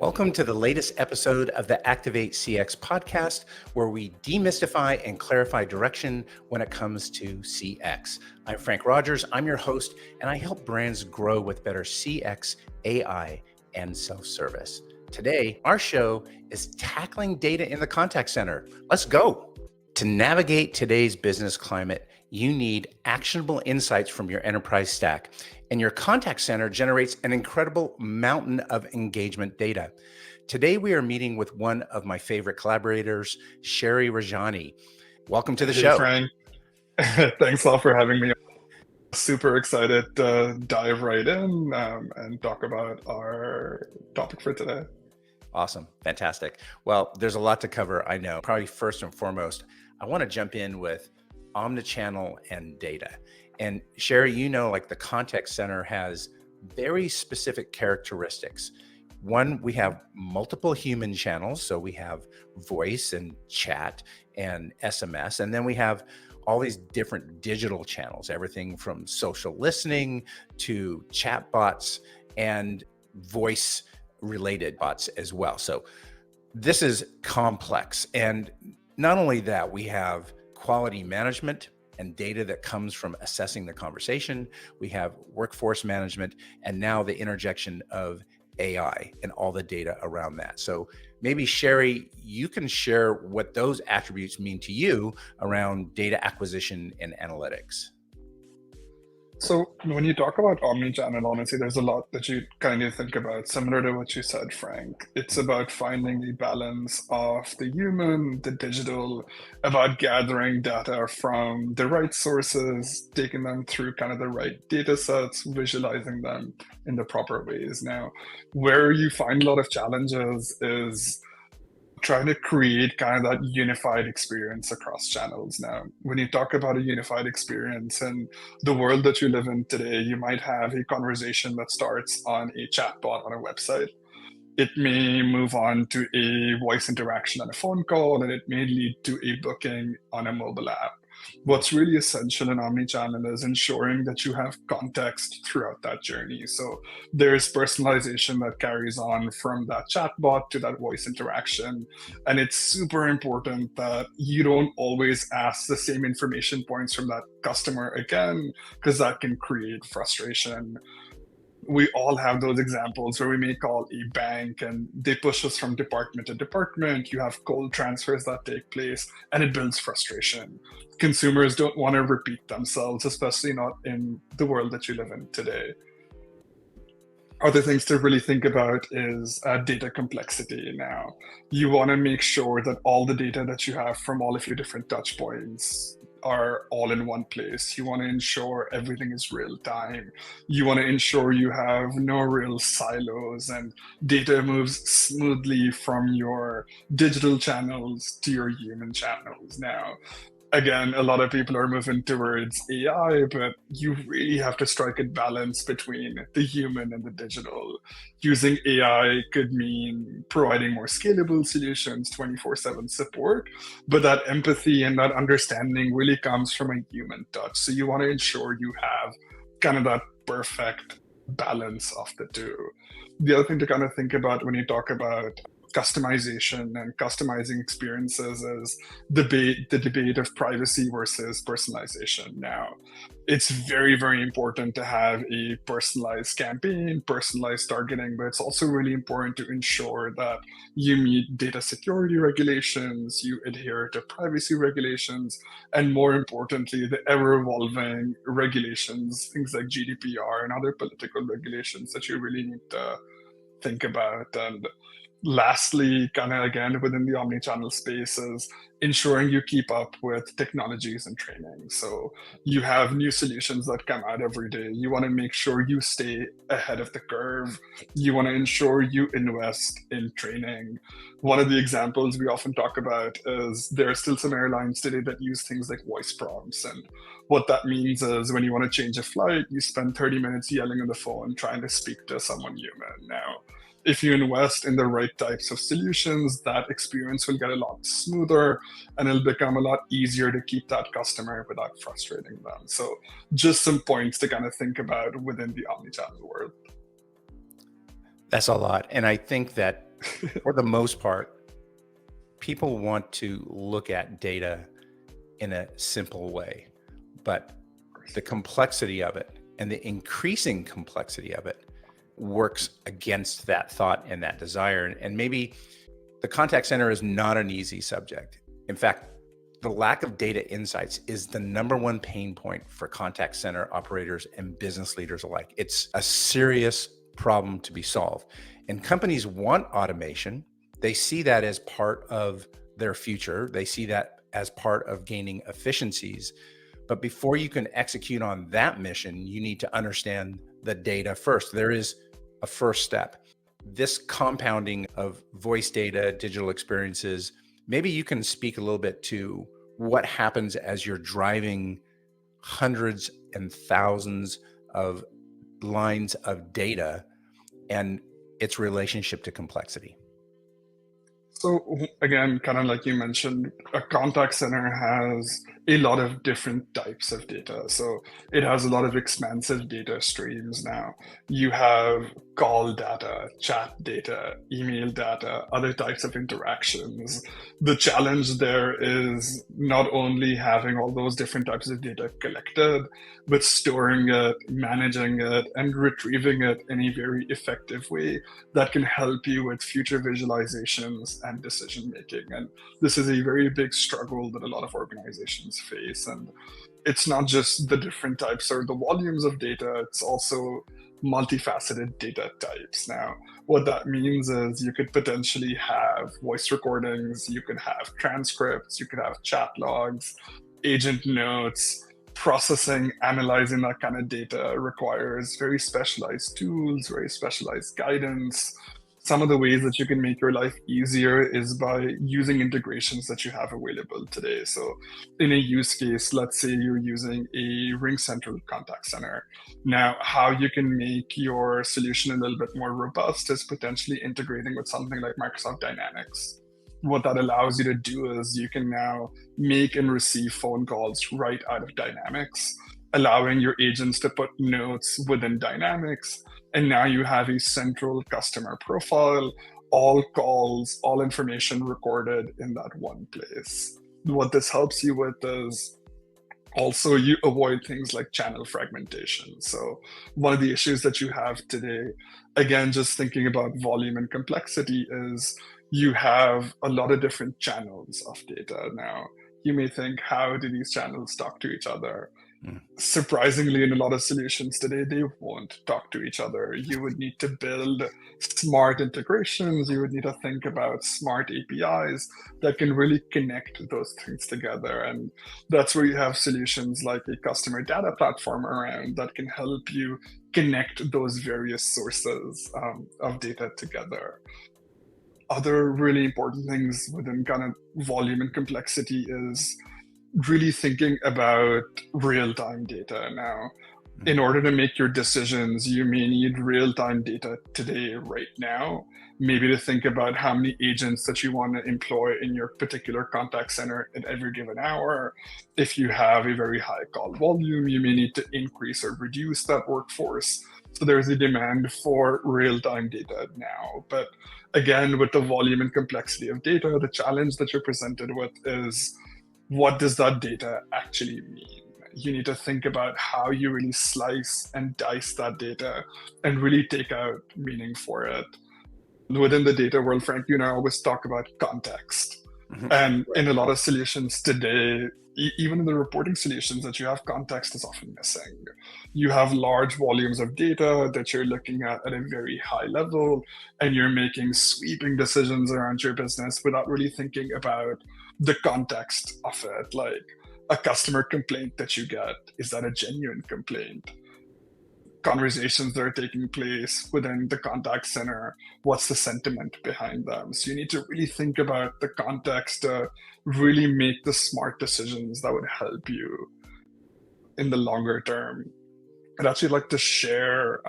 Welcome to the latest episode of the Activate CX podcast, where we demystify and clarify direction when it comes to CX. I'm Frank Rogers, I'm your host, and I help brands grow with better CX, AI, and self-service. Today, our show is tackling data in the contact center. Let's go. To navigate today's business climate, you need actionable insights from your enterprise stack, and your contact center generates an incredible mountain of engagement data. Today, we are meeting with one of my favorite collaborators, Sherry Rajani. Welcome to the show. Frank. Thanks a lot for having me. Super excited to dive right in and talk about our topic for today. Awesome. Fantastic. Well, there's a lot to cover, I know. Probably first and foremost, I want to jump in with omnichannel and data. And Sherry, you know, like the contact center has very specific characteristics. One, we have multiple human channels. So we have voice and chat and SMS. And then we have all these different digital channels, everything from social listening to chat bots and voice related bots as well. So this is complex. And not only that, we have quality management and data that comes from assessing the conversation. We have workforce management, and now the interjection of AI and all the data around that. So maybe Sherry, you can share what those attributes mean to you around data acquisition and analytics. So when you talk about omnichannel, honestly, there's a lot that you kind of think about, similar to what you said, Frank. It's about finding the balance of the human, the digital, about gathering data from the right sources, taking them through kind of the right data sets, visualizing them in the proper ways. Now, where you find a lot of challenges is trying to create kind of that unified experience across channels. Now, when you talk about a unified experience in the world that you live in today, you might have a conversation that starts on a chatbot on a website. It may move on to a voice interaction on a phone call, and it may lead to a booking on a mobile app. What's really essential in omnichannel is ensuring that you have context throughout that journey. So there's personalization that carries on from that chatbot to that voice interaction. And it's super important that you don't always ask the same information points from that customer again, because that can create frustration. We all have those examples where we may call a bank and they push us from department to department. You have cold transfers that take place, and it builds frustration. Consumers don't want to repeat themselves, especially not in the world that you live in today. Other things to really think about is data complexity. Now, you want to make sure that all the data that you have from all of your different touch points are all in one place. You want to ensure everything is real time. You want to ensure you have no real silos and data moves smoothly from your digital channels to your human channels. Now, again, a lot of people are moving towards AI, but you really have to strike a balance between the human and the digital. Using AI could mean providing more scalable solutions, 24/7 support, but that empathy and that understanding really comes from a human touch. So you want to ensure you have kind of that perfect balance of the two. The other thing to kind of think about when you talk about customization and customizing experiences is the debate of privacy versus personalization. Now, it's very, very important to have a personalized campaign, personalized targeting, but it's also really important to ensure that you meet data security regulations, you adhere to privacy regulations, and more importantly, the ever-evolving regulations, things like GDPR and other political regulations that you really need to think about. And lastly, kind of again within the omnichannel space, is ensuring you keep up with technologies and training. So you have new solutions that come out every day. You want to make sure you stay ahead of the curve. You want to ensure you invest in training. One of the examples we often talk about is there are still some airlines today that use things like voice prompts. And what that means is when you want to change a flight, you spend 30 minutes yelling on the phone trying to speak to someone human. Now, if you invest in the right types of solutions, that experience will get a lot smoother and it'll become a lot easier to keep that customer without frustrating them. So just some points to kind of think about within the omnichannel world. That's a lot. And I think that For the most part, people want to look at data in a simple way, but the complexity of it and the increasing complexity of it works against that thought and that desire. And maybe the contact center is not an easy subject. In fact, the lack of data insights is the number one pain point for contact center operators and business leaders alike. It's a serious problem to be solved. And companies want automation. They see that as part of their future. They see that as part of gaining efficiencies. But before you can execute on that mission, you need to understand the data first. There is a first step. This compounding of voice data, digital experiences, maybe you can speak a little bit to what happens as you're driving hundreds and thousands of lines of data and its relationship to complexity. So again, kind of like you mentioned, a contact center has a lot of different types of data. So it has a lot of expansive data streams now. You have call data, chat data, email data, other types of interactions. The challenge there is not only having all those different types of data collected, but storing it, managing it, and retrieving it in a very effective way that can help you with future visualizations and decision making. And this is a very big struggle that a lot of organizations face. And it's not just the different types or the volumes of data, it's also multifaceted data types. Now, what that means is you could potentially have voice recordings, you could have transcripts, you could have chat logs, agent notes. Processing, analyzing that kind of data requires very specialized tools, very specialized guidance. Some of the ways that you can make your life easier is by using integrations that you have available today. So in a use case, let's say you're using a RingCentral contact center. Now, how you can make your solution a little bit more robust is potentially integrating with something like Microsoft Dynamics. What that allows you to do is you can now make and receive phone calls right out of Dynamics, allowing your agents to put notes within Dynamics. And now you have a central customer profile, all calls, all information recorded in that one place. What this helps you with is also you avoid things like channel fragmentation. So one of the issues that you have today, again, just thinking about volume and complexity, is you have a lot of different channels of data. Now, you may think, how do these channels talk to each other? Surprisingly, in a lot of solutions today, they won't talk to each other. You would need to build smart integrations. You would need to think about smart APIs that can really connect those things together. And that's where you have solutions like a customer data platform around that can help you connect those various sources of data together. Other really important things within kind of volume and complexity is really thinking about real-time data. Now, in order to make your decisions, you may need real-time data today, right now, maybe to think about how many agents that you want to employ in your particular contact center at every given hour. If you have a very high call volume, you may need to increase or reduce that workforce. So there's a demand for real-time data now. But again, with the volume and complexity of data, the challenge that you're presented with is, what does that data actually mean? You need to think about how you really slice and dice that data and really take out meaning for it. Within the data world, Frank, you and I always talk about context. And in a lot of solutions today, even in the reporting solutions that you have, context is often missing. You have large volumes of data that you're looking at a very high level, and you're making sweeping decisions around your business without really thinking about the context of it. Like a customer complaint that you get, is that a genuine complaint? Conversations that are taking place within the contact center, what's the sentiment behind them? So you need to really think about the context to really make the smart decisions that would help you in the longer term. I'd actually like to share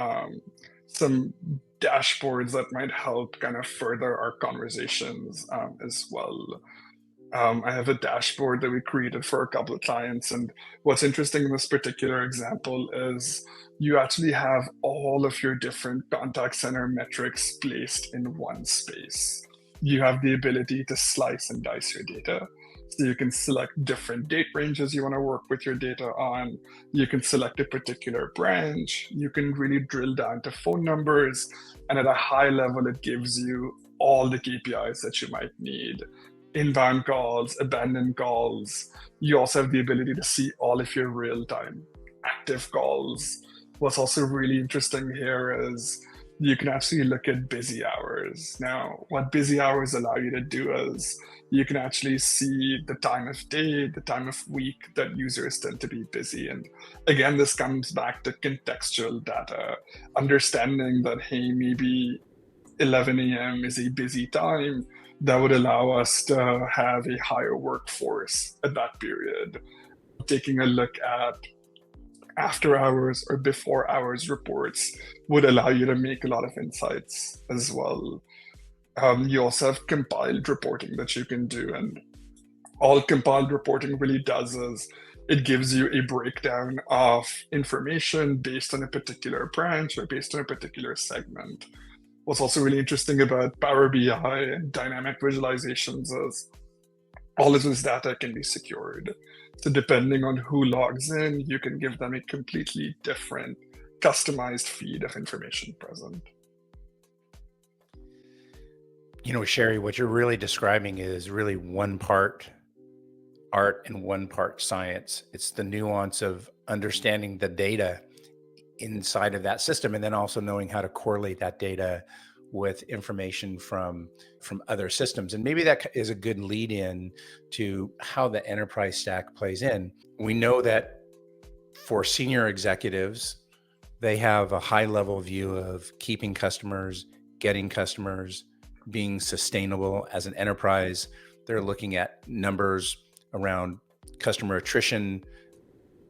some dashboards that might help kind of further our conversations as well. I have a dashboard that we created for a couple of clients. And what's interesting in this particular example is you actually have all of your different contact center metrics placed in one space. You have the ability to slice and dice your data. So you can select different date ranges you want to work with your data on. You can select a particular branch. You can really drill down to phone numbers. And at a high level, it gives you all the KPIs that you might need: inbound calls, abandoned calls. You also have the ability to see all of your real-time active calls. What's also really interesting here is you can actually look at busy hours. Now, what busy hours allow you to do is you can actually see the time of day, the time of week that users tend to be busy. And again, this comes back to contextual data, understanding that, hey, maybe 11 a.m. is a busy time. That would allow us to have a higher workforce at that period. Taking a look at after hours or before hours reports would allow you to make a lot of insights as well. You also have compiled reporting that you can do, and all compiled reporting really does is it gives you a breakdown of information based on a particular branch or based on a particular segment. What's also really interesting about Power BI and dynamic visualizations is all of this data can be secured. So depending on who logs in, you can give them a completely different customized feed of information present. Sherry, what you're really describing is really one part art and one part science. It's the nuance of understanding the data inside of that system, and then also knowing how to correlate that data with information from other systems. And maybe that is a good lead in to how the enterprise stack plays in. We know that for senior executives, they have a high level view of keeping customers, getting customers, being sustainable as an enterprise. They're looking at numbers around customer attrition,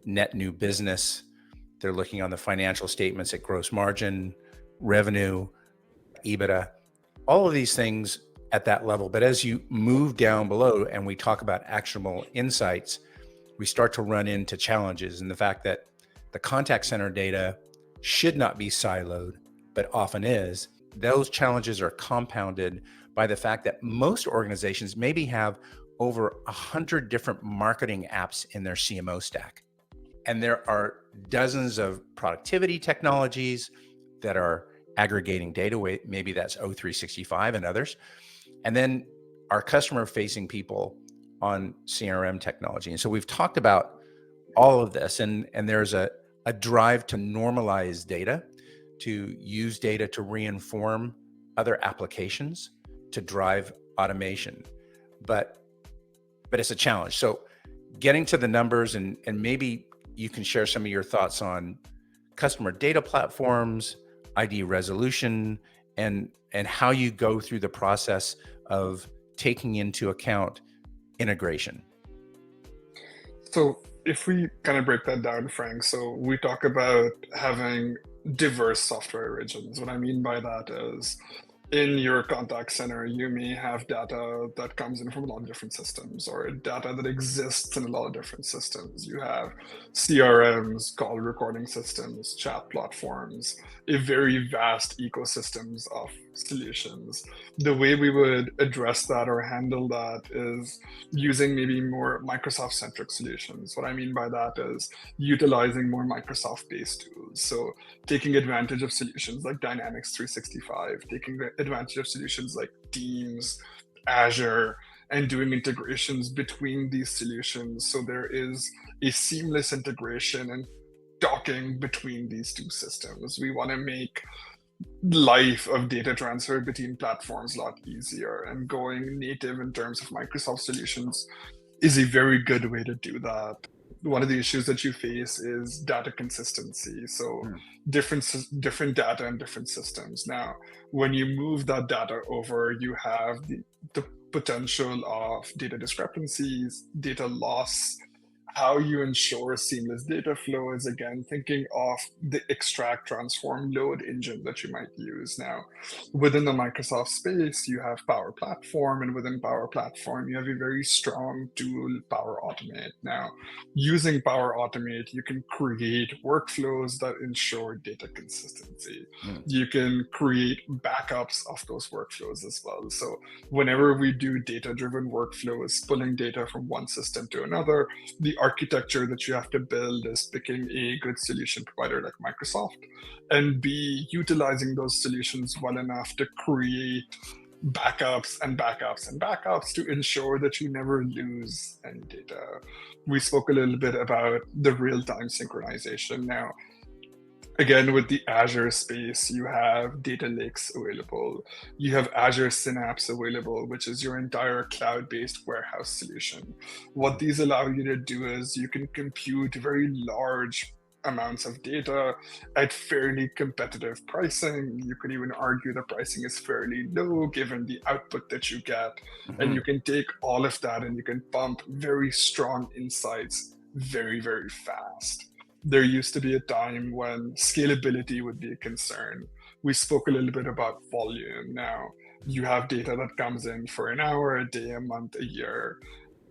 net new business. They're looking on the financial statements at gross margin, revenue, EBITDA, all of these things at that level. But as you move down below and we talk about actionable insights, we start to run into challenges and the fact that the contact center data should not be siloed, but often is. Those challenges are compounded by the fact that most organizations maybe have over 100 different marketing apps in their CMO stack. And there are dozens of productivity technologies that are aggregating data. Maybe that's O365 and others. And then our customer facing people on CRM technology. And so we've talked about all of this, and there's a drive to normalize data, to use data to reinform other applications, to drive automation. But it's a challenge. So getting to the numbers, and maybe you can share some of your thoughts on customer data platforms, ID resolution, and how you go through the process of taking into account integration. So if we kind of break that down, Frank, so we talk about having diverse software origins. What I mean by that is in your contact center, you may have data that comes in from a lot of different systems, or data that exists in a lot of different systems. You have CRMs, call recording systems, chat platforms, a very vast ecosystems of solutions. The way we would address that or handle that is using maybe more Microsoft-centric solutions. What I mean by that is utilizing more Microsoft-based tools. So taking advantage of solutions like Dynamics 365, taking advantage of solutions like Teams, Azure, and doing integrations between these solutions. So there is a seamless integration and docking between these two systems. We want to make life of data transfer between platforms a lot easier, and going native in terms of Microsoft solutions is a very good way to do that. One of the issues that you face is data consistency. So different data in different systems. Now, when you move that data over, you have the potential of data discrepancies, data loss. How you ensure seamless data flow is, again, thinking of the extract, transform, load engine that you might use. Now, within the Microsoft space, you have Power Platform, and within Power Platform, you have a very strong tool, Power Automate. Now, using Power Automate, you can create workflows that ensure data consistency. Mm. You can create backups of those workflows as well. So whenever we do data-driven workflows, pulling data from one system to another, the architecture that you have to build is picking a good solution provider like Microsoft, and B, utilizing those solutions well enough to create backups and backups and backups to ensure that you never lose any data. We spoke a little bit about the real-time synchronization. Now, again, with the Azure space, you have data lakes available. You have Azure Synapse available, which is your entire cloud-based warehouse solution. What these allow you to do is you can compute very large amounts of data at fairly competitive pricing. You could even argue the pricing is fairly low given the output that you get. And Mhm. you can take all of that and you can pump very strong insights very, very fast. There used to be a time when scalability would be a concern. We spoke a little bit about volume. Now, you have data that comes in for an hour, a day, a month, a year.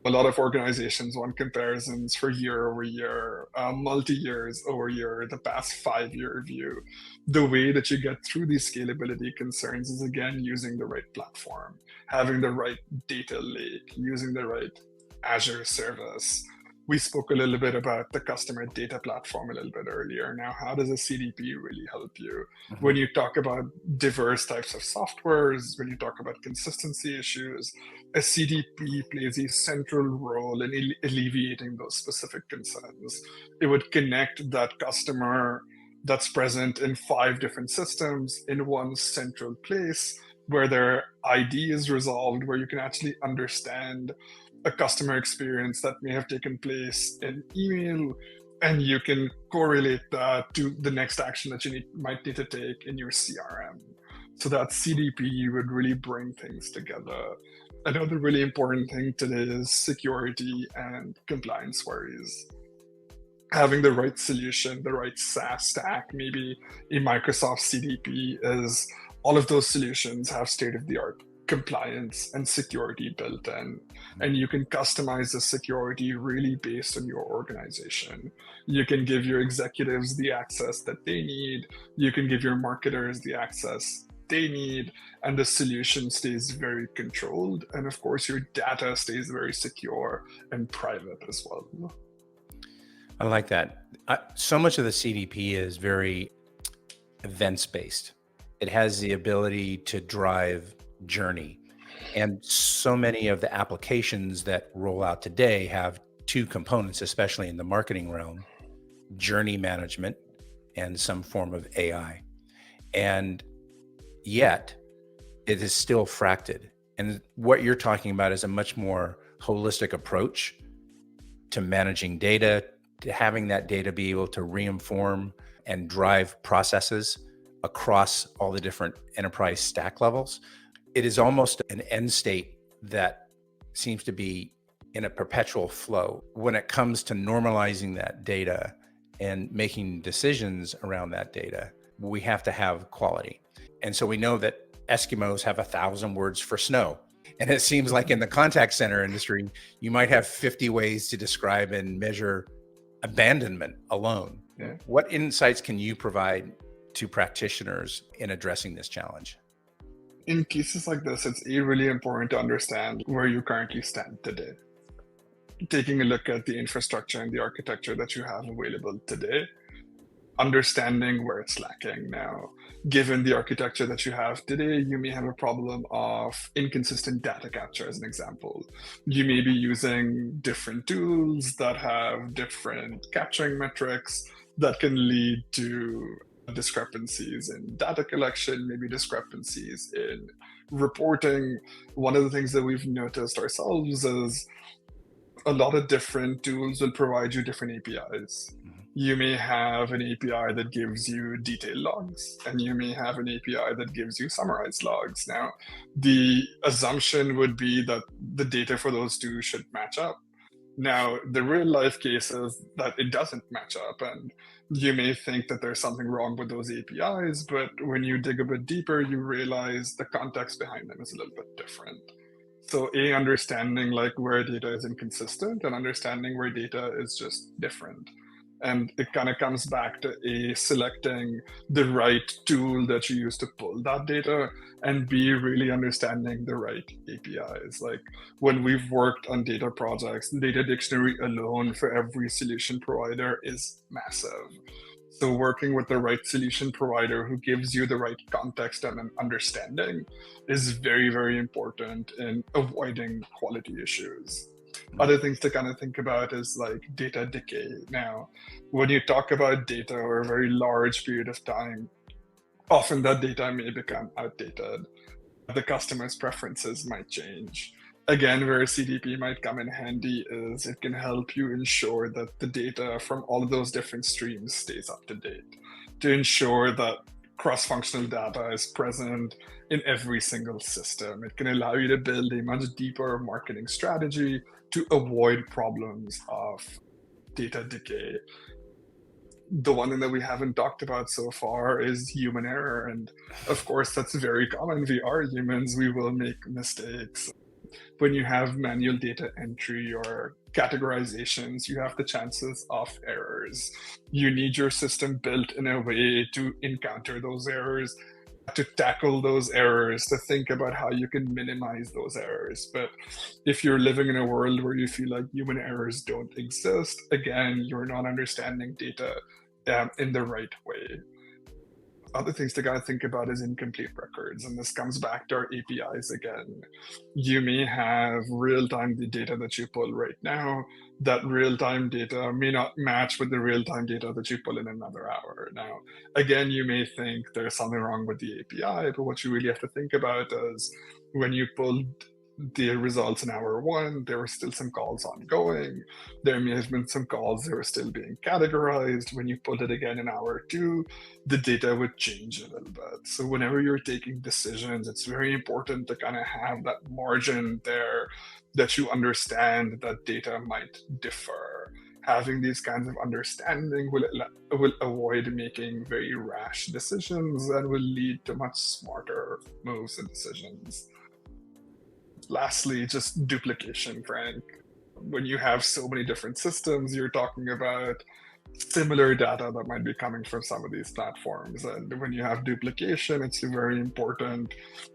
A lot of organizations want comparisons for year over year, multi-years over year, the past 5-year view. The way that you get through these scalability concerns is, again, using the right platform, having the right data lake, using the right Azure service. We spoke a little bit about the customer data platform a little bit earlier. Now, how does a CDP really help you? Mhm. When you talk about diverse types of softwares, when you talk about consistency issues, a CDP plays a central role in alleviating those specific concerns. It would connect that customer that's present in 5 different systems in one central place where their ID is resolved, where you can actually understand a customer experience that may have taken place in email, and you can correlate that to the next action that you might need to take in your CRM. So that CDP would really bring things together. Another really important thing today is security and compliance worries. Having the right solution, the right SaaS stack, maybe a Microsoft CDP, is all of those solutions have state-of-the-art compliance and security built in. And you can customize the security really based on your organization. You can give your executives the access that they need. You can give your marketers the access they need, and the solution stays very controlled. And of course, your data stays very secure and private as well. I like that. So much of the CDP is very events based. It has the ability to drive journey. And so many of the applications that roll out today have two components, especially in the marketing realm: journey management and some form of AI. And yet it is still fracted. And what you're talking about is a much more holistic approach to managing data, to having that data be able to reinform and drive processes across all the different enterprise stack levels. It is almost an end state that seems to be in a perpetual flow when it comes to normalizing that data and making decisions around that data. We have to have quality. And so we know that Eskimos have 1,000 words for snow. And it seems like in the contact center industry, you might have 50 ways to describe and measure abandonment alone. Yeah. What insights can you provide to practitioners in addressing this challenge? In cases like this, it's really important to understand where you currently stand today. Taking a look at the infrastructure and the architecture that you have available today, understanding where it's lacking. Now, given the architecture that you have today, you may have a problem of inconsistent data capture, as an example. You may be using different tools that have different capturing metrics that can lead to discrepancies in data collection, maybe discrepancies in reporting. One of the things that we've noticed ourselves is a lot of different tools will provide you different APIs. Mhm. You may have an API that gives you detailed logs, and you may have an API that gives you summarized logs. Now, the assumption would be that the data for those two should match up. Now, the real life case is that it doesn't match up, and you may think that there's something wrong with those APIs, but when you dig a bit deeper, you realize the context behind them is a little bit different. So, understanding like where data is inconsistent and understanding where data is just different. And it kind of comes back to selecting the right tool that you use to pull that data, and B, really understanding the right APIs. Like when we've worked on data projects, the data dictionary alone for every solution provider is massive. So working with the right solution provider who gives you the right context and an understanding is very, very important in avoiding quality issues. Mm. Other things to kind of think about is like data decay. Now, when you talk about data over a very large period of time, often that data may become outdated. The customer's preferences might change. Again, where CDP might come in handy is it can help you ensure that the data from all of those different streams stays up to date, to ensure that cross-functional data is present in every single system. It can allow you to build a much deeper marketing strategy to avoid problems of data decay. The one thing that we haven't talked about so far is human error. And of course, that's very common. We are humans, we will make mistakes. When you have manual data entry or categorizations, you have the chances of errors. You need your system built in a way to encounter those errors, to tackle those errors, to think about how you can minimize those errors. But if you're living in a world where you feel like human errors don't exist, again, you're not understanding data in the right way. Other things to kind of think about is incomplete records, and this comes back to our APIs again. You may have real-time data that you pull right now. That real-time data may not match with the real-time data that you pull in another hour. Now, again, you may think there's something wrong with the API, but what you really have to think about is when you pulled the results in hour one, there were still some calls ongoing. There may have been some calls that were still being categorized. When you pulled it again in hour two, the data would change a little bit. So whenever you're taking decisions, it's very important to kind of have that margin there, that you understand that data might differ. Having these kinds of understanding will avoid making very rash decisions and will lead to much smarter moves and decisions. Lastly, just duplication, Frank. When you have so many different systems, you're talking about similar data that might be coming from some of these platforms. And when you have duplication, it's very important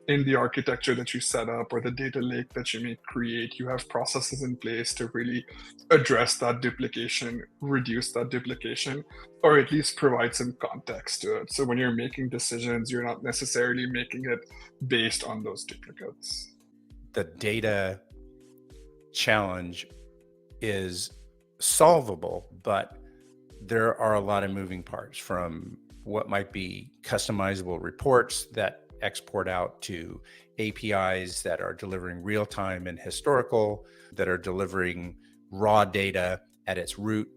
in the architecture that you set up or the data lake that you may create. You have processes in place to really address that duplication, reduce that duplication, or at least provide some context to it. So when you're making decisions, you're not necessarily making it based on those duplicates. The data challenge is solvable, but there are a lot of moving parts, from what might be customizable reports that export out to APIs that are delivering real-time and historical, that are delivering raw data at its root,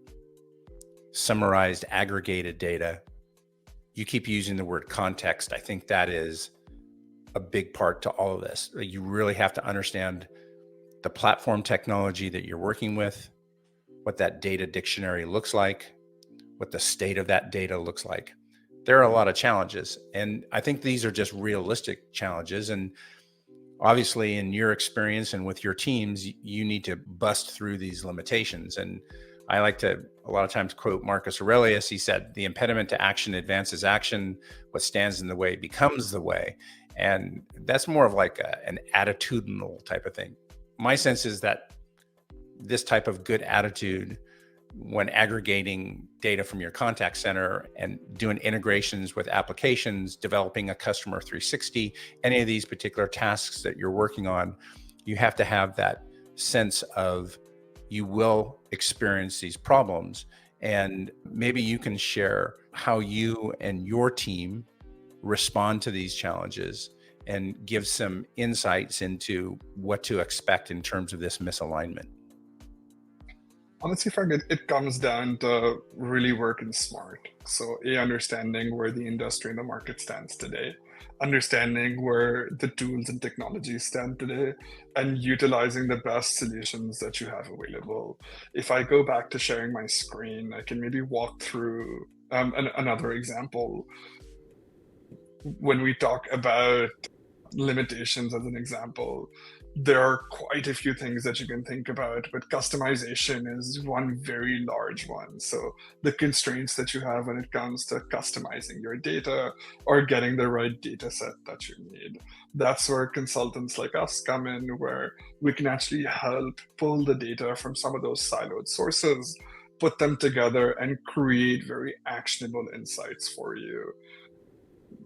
summarized, aggregated data. You keep using the word context. I think that is a big part to all of this. You really have to understand the platform technology that you're working with, what that data dictionary looks like, what the state of that data looks like. There are a lot of challenges, and I think these are just realistic challenges. And obviously, in your experience and with your teams, you need to bust through these limitations. And I like to a lot of times quote Marcus Aurelius. He said, "The impediment to action advances action. What stands in the way becomes the way." And that's more of like an attitudinal type of thing. My sense is that this type of good attitude, when aggregating data from your contact center and doing integrations with applications, developing a customer 360, any of these particular tasks that you're working on, you have to have that sense of you will experience these problems. And maybe you can share how you and your team respond to these challenges and give some insights into what to expect in terms of this misalignment. Honestly, Frank, it comes down to really working smart. So, understanding where the industry and the market stands today, understanding where the tools and technologies stand today, and utilizing the best solutions that you have available. If I go back to sharing my screen, I can maybe walk through another example. When we talk about limitations as an example, there are quite a few things that you can think about, but customization is one very large one. So the constraints that you have when it comes to customizing your data or getting the right data set that you need. That's where consultants like us come in, where we can actually help pull the data from some of those siloed sources, put them together, and create very actionable insights for you.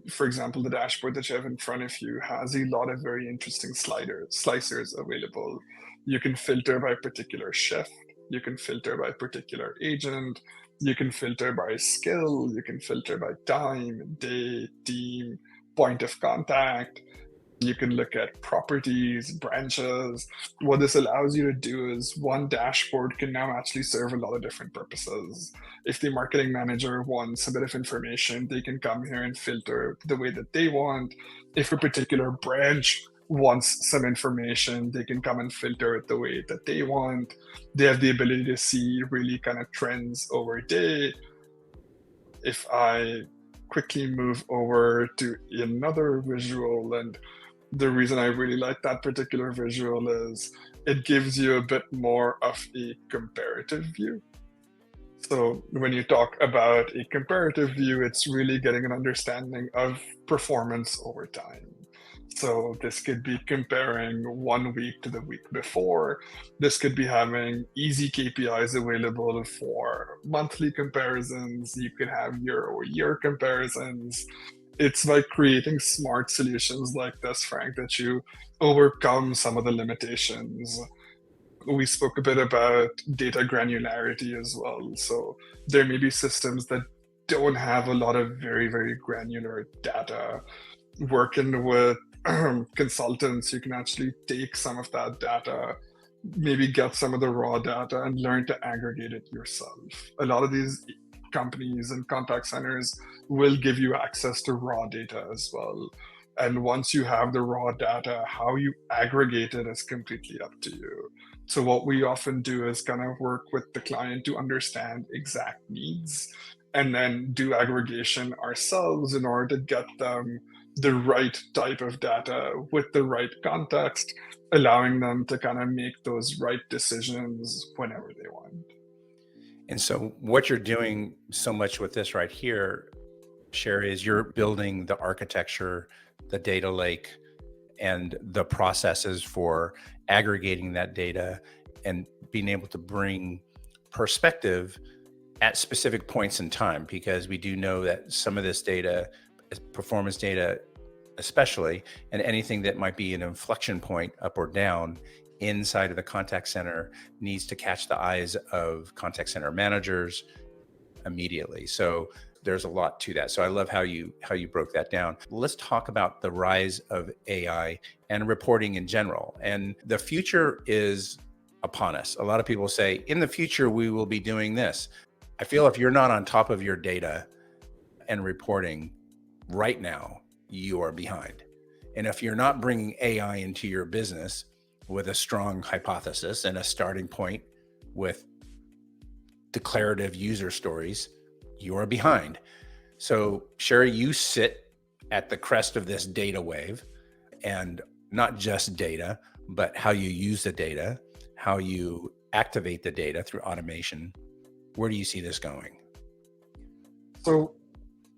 For example, the dashboard that you have in front of you has a lot of very interesting slicers available. You can filter by particular shift, you can filter by particular agent, you can filter by skill, you can filter by time, day, team, point of contact. You can look at properties, branches. What this allows you to do is one dashboard can now actually serve a lot of different purposes. If the marketing manager wants a bit of information, they can come here and filter the way that they want. If a particular branch wants some information, they can come and filter it the way that they want. They have the ability to see really kind of trends over a day. If I quickly move over to another visual, and the reason I really like that particular visual is it gives you a bit more of a comparative view. So when you talk about a comparative view, it's really getting an understanding of performance over time. So this could be comparing 1 week to the week before. This could be having easy KPIs available for monthly comparisons. You could have year-over-year comparisons. It's by creating smart solutions like this, Frank, that you overcome some of the limitations. We spoke a bit about data granularity as well. So there may be systems that don't have a lot of very, very granular data. Working with consultants, you can actually take some of that data, maybe get some of the raw data and learn to aggregate it yourself. A lot of these companies and contact centers will give you access to raw data as well. And once you have the raw data, how you aggregate it is completely up to you. So, what we often do is kind of work with the client to understand exact needs and then do aggregation ourselves in order to get them the right type of data with the right context, allowing them to kind of make those right decisions whenever they want. And so, what you're doing so much with this right here, Sherry, is you're building the architecture, the data lake, and the processes for aggregating that data and being able to bring perspective at specific points in time, because we do know that some of this data, performance data especially, and anything that might be an inflection point up or down inside of the contact center needs to catch the eyes of contact center managers immediately. So there's a lot to that. So I love how you broke that down. Let's talk about the rise of AI and reporting in general. And the future is upon us. A lot of people say in the future we will be doing this. I feel if you're not on top of your data and reporting right now, you are behind. And if you're not bringing AI into your business with a strong hypothesis and a starting point with declarative user stories, you are behind. So, Sherry, you sit at the crest of this data wave, and not just data, but how you use the data, how you activate the data through automation. Where do you see this going? So,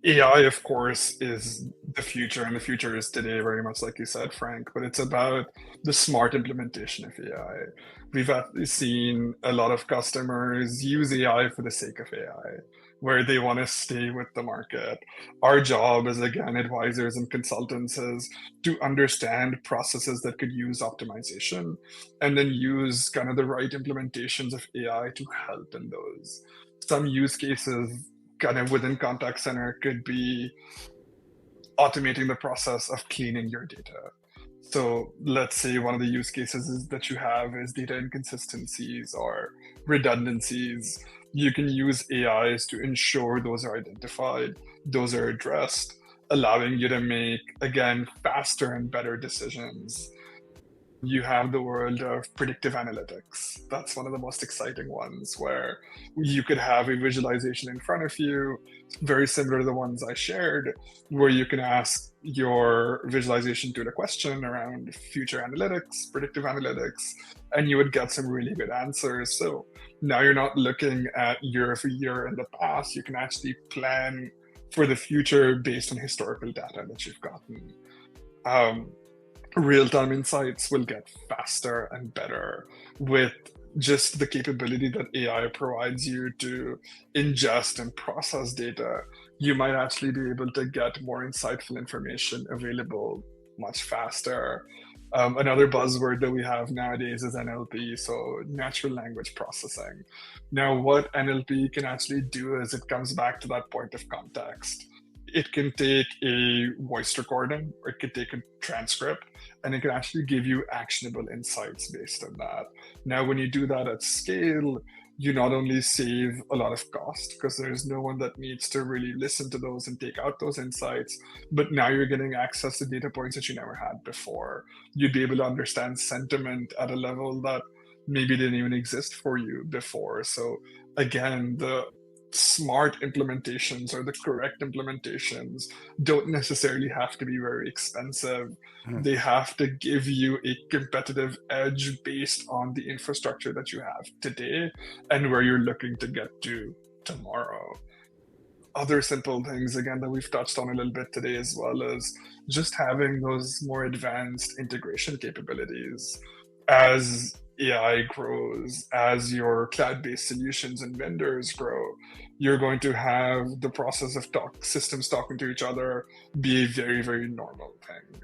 AI, of course, is the future, and the future is today, very much like you said, Frank, but it's about the smart implementation of AI. We've seen a lot of customers use AI for the sake of AI, where they want to stay with the market. Our job as, again, advisors and consultants is to understand processes that could use optimization and then use kind of the right implementations of AI to help in those. Some use cases kind of within contact center could be automating the process of cleaning your data. So let's say one of the use cases is that you have is data inconsistencies or redundancies. You can use AIs to ensure those are identified, those are addressed, allowing you to make, again, faster and better decisions. You have the world of predictive analytics. That's one of the most exciting ones, where you could have a visualization in front of you, very similar to the ones I shared, where you can ask your visualization tool a question around future analytics, predictive analytics, and you would get some really good answers. So now you're not looking at year for year in the past. You can actually plan for the future based on historical data that you've gotten. Um, Real-time insights will get faster and better with just the capability that AI provides you to ingest and process data. You might actually be able to get more insightful information available much faster. Another buzzword that we have nowadays is NLP, so natural language processing. Now, what NLP can actually do is it comes back to that point of context. It can take a voice recording, or it could take a transcript, and it can actually give you actionable insights based on that. Now, when you do that at scale, you not only save a lot of cost because there's no one that needs to really listen to those and take out those insights, but now you're getting access to data points that you never had before. You'd be able to understand sentiment at a level that maybe didn't even exist for you before. So again, the smart implementations or the correct implementations don't necessarily have to be very expensive. Mhm. They have to give you a competitive edge based on the infrastructure that you have today and where you're looking to get to tomorrow. Other simple things, again, that we've touched on a little bit today, as well as just having those more advanced integration capabilities. As AI grows, as your cloud-based solutions and vendors grow, you're going to have the process of systems talking to each other be a very, very normal thing.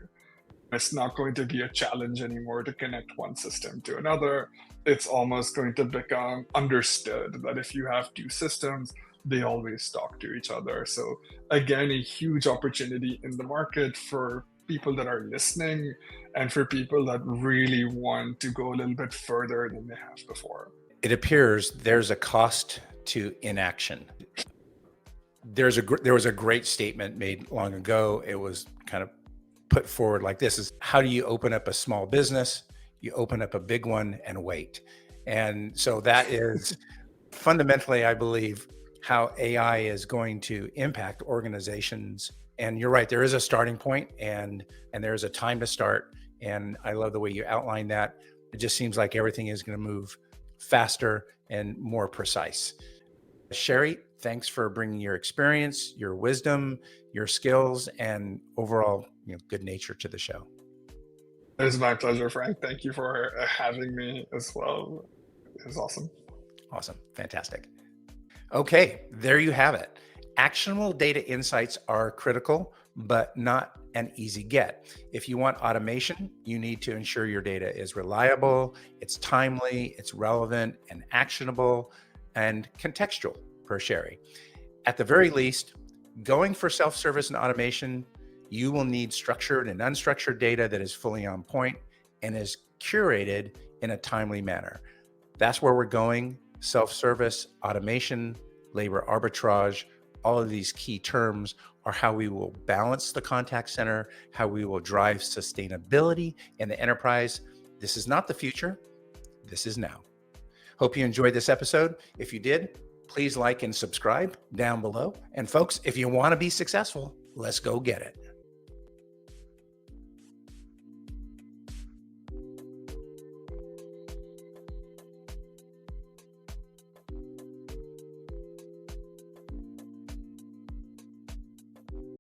It's not going to be a challenge anymore to connect one system to another. It's almost going to become understood that if you have two systems, they always talk to each other. So again, a huge opportunity in the market for people that are listening and for people that really want to go a little bit further than they have before. It appears there's a cost to inaction. There was a great statement made long ago. It was kind of put forward like this: is how do you open up a small business? You open up a big one and wait. And so that is fundamentally, I believe, how AI is going to impact organizations. And you're right, there is a starting point, and there's a time to start. And I love the way you outline that. It just seems like everything is going to move faster and more precise. Sherry, thanks for bringing your experience, your wisdom, your skills, and overall, good nature to the show. It was my pleasure, Frank. Thank you for having me as well. It was awesome. Awesome. Fantastic. Okay, there you have it. Actionable data insights are critical, but not an easy get. If you want automation, you need to ensure your data is reliable, it's timely, it's relevant and actionable, and contextual, per Sherry. At the very least, going for self-service and automation, you will need structured and unstructured data that is fully on point and is curated in a timely manner. That's where we're going. Self-service, automation, labor arbitrage, all of these key terms are how we will balance the contact center, how we will drive sustainability in the enterprise. This is not the future. This is now. Hope you enjoyed this episode. If you did, please like and subscribe down below. And folks, if you want to be successful, let's go get it.